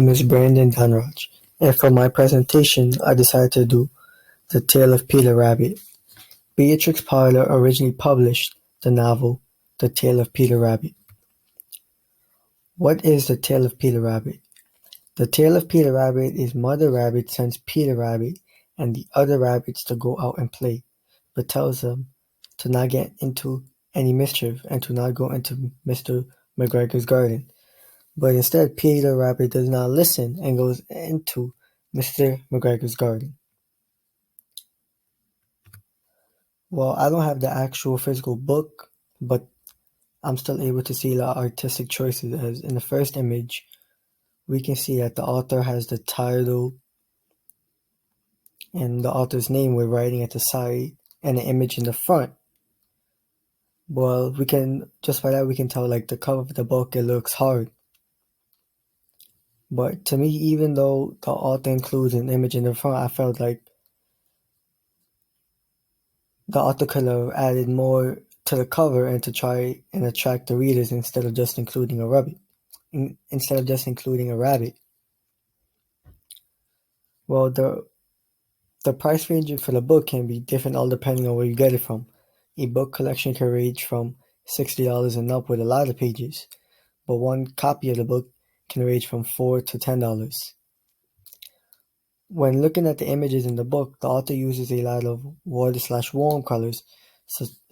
name is Brandon Dunraj, and for my presentation I decided to do The Tale of Peter Rabbit. Beatrix Potter originally published the novel The Tale of Peter Rabbit. What is The Tale of Peter Rabbit? The Tale of Peter Rabbit is Mother Rabbit sends Peter Rabbit and the other rabbits to go out and play, but tells them to not get into any mischief and to not go into Mr. McGregor's garden. But instead Peter Rabbit does not listen and goes into Mr. McGregor's garden. Well, I don't have the actual physical book, but I'm still able to see the artistic choices, as in the first image we can see that the author has the title and the author's name with writing at the side and an image in the front. Well, we can just by that we can tell like the cover of the book, it looks hard. But to me, even though the author includes an image in the front, I felt like the author could have added more to the cover and to try and attract the readers instead of just including a rabbit. Well, the price range for the book can be different all depending on where you get it from. A book collection can range from $60 and up with a lot of pages, but one copy of the book can range from $4 to $10. When looking at the images in the book, the author uses a lot of water/warm colors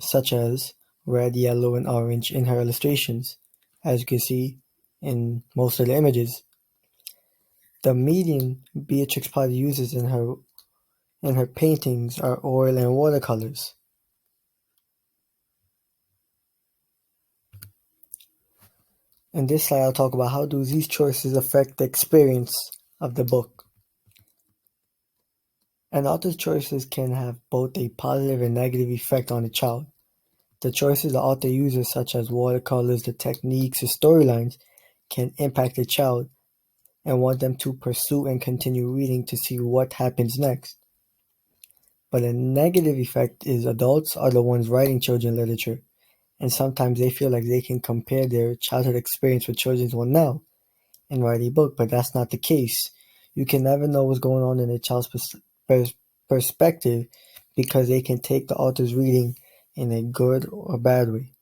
such as red, yellow, and orange in her illustrations, as you can see in most of the images. The medium Beatrix Potter uses in her paintings are oil and watercolors. In this slide, I'll talk about how do these choices affect the experience of the book. An author's choices can have both a positive and negative effect on a child. The choices the author uses, such as watercolors, the techniques, the storylines, can impact a child and want them to pursue and continue reading to see what happens next. But a negative effect is adults are the ones writing children's literature, and sometimes they feel like they can compare their childhood experience with children's one now and write a book, but that's not the case. You can never know what's going on in a child's perspective because they can take the author's reading in a good or bad way.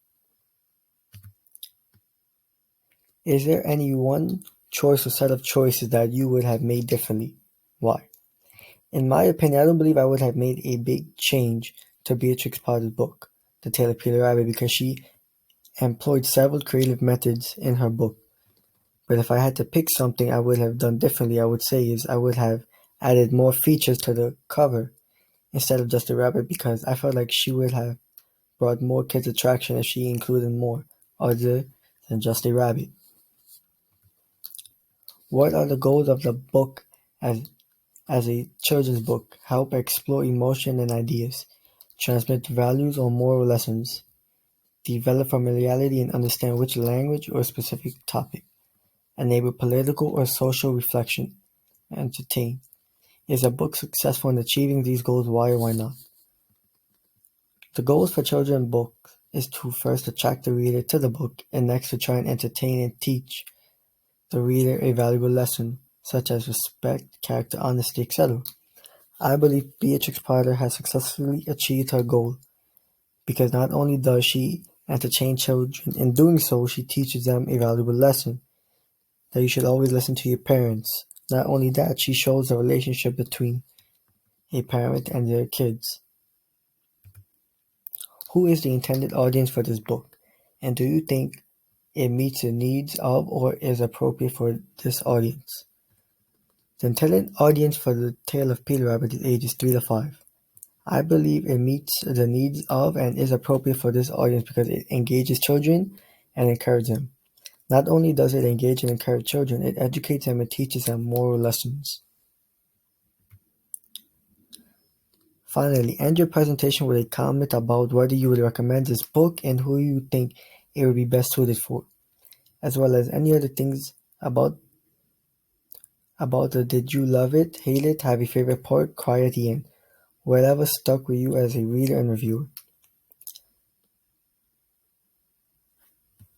Is there any one choice or set of choices that you would have made differently? Why? In my opinion, I don't believe I would have made a big change to Beatrix Potter's book, The Tale of Peter Rabbit, because she employed several creative methods in her book. But if I had to pick something I would have done differently, I would say is I would have added more features to the cover instead of just a rabbit, because I felt like she would have brought more kids' attraction if she included more other than just a rabbit. What are the goals of the book as a children's book? Help explore emotion and ideas, transmit values or moral lessons, develop familiarity and understand which language or specific topic, enable political or social reflection, entertain. Is a book successful in achieving these goals? Why or why not? The goals for children's books is to first attract the reader to the book, and next to try and entertain and teach the reader a valuable lesson, such as respect, character, honesty, etc. I believe Beatrix Potter has successfully achieved her goal, because not only does she entertain children, in doing so she teaches them a valuable lesson, that you should always listen to your parents. Not only that, she shows the relationship between a parent and their kids. Who is the intended audience for this book, and do you think it meets the needs of or is appropriate for this audience? The intended audience for The Tale of Peter Rabbit is ages 3 to 5. I believe it meets the needs of and is appropriate for this audience because it engages children and encourages them. Not only does it engage and encourage children, it educates them and teaches them moral lessons. Finally, end your presentation with a comment about whether you would recommend this book and who you think it would be best suited for, as well as any other things about the did you love it, hate it, have a favorite part, cry at the end, whatever stuck with you as a reader and reviewer.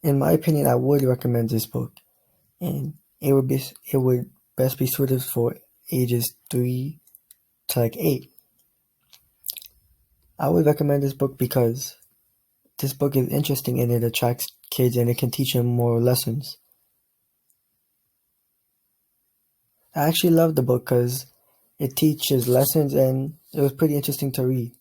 In my opinion, I would recommend this book, and it would best be suited for ages 3 to like 8. I would recommend this book because this book is interesting and it attracts kids and it can teach them moral lessons. I actually love the book because it teaches lessons and it was pretty interesting to read.